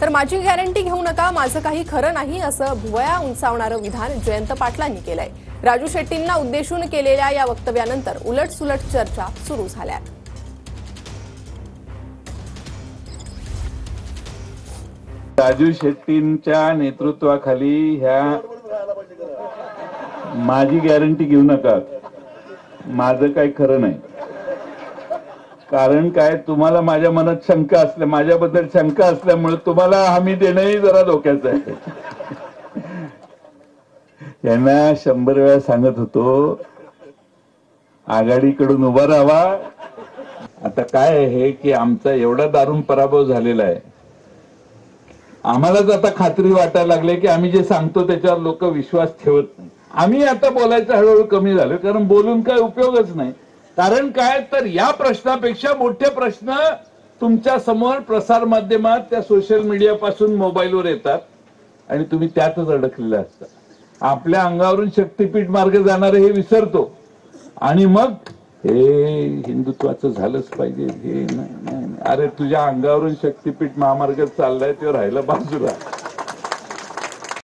तर माझी गॅरंटी घेऊ नका, माझं काही खरं नाही असं भुवया उंचावणारं विधान जयंत पाटलांनी केलंय। राजू शेट्टींना उद्देशून केलेल्या या वक्तव्यानंतर उलटसुलट चर्चा सुरू झाल्यात। राजू शेट्टींच्या नेतृत्वाखाली ह्या माझी गॅरंटी घेऊ नका, माझं काही खरं नाही। कारण काय, तुम्हाला माझ्या मनात शंका असल्या, माझ्याबद्दल शंका असल्यामुळे तुम्हाला हमी देणंही जरा धोक्याचं आहे। यांना 100 वेळा सांगत होतो आघाडीकडून उभा राहावा। आता काय आहे की आमचा एवढा दारुण पराभव झालेला आहे, आम्हालाच आता खात्री वाटायला लागली की आम्ही जे सांगतो त्याच्यावर लोक विश्वास ठेवत नाही। आम्ही आता बोलायचं हळूहळू कमी झालं, कारण बोलून काय उपयोगच नाही। कारण काय तर या प्रश्नापेक्षा मोठे प्रश्न तुमच्या समोर प्रसार माध्यमात त्या सोशल मीडिया पासून मोबाईलवर येतात आणि तुम्ही त्यातच अडकलेले असता। आपल्या अंगावरून शक्तीपीठ मार्ग जाणारे हे विसरतो आणि मग हे हिंदुत्वाचं झालंच पाहिजे, हे नाही। अरे तुझ्या अंगावरून शक्तीपीठ महामार्ग चाललाय ते राहिलं बाजूला।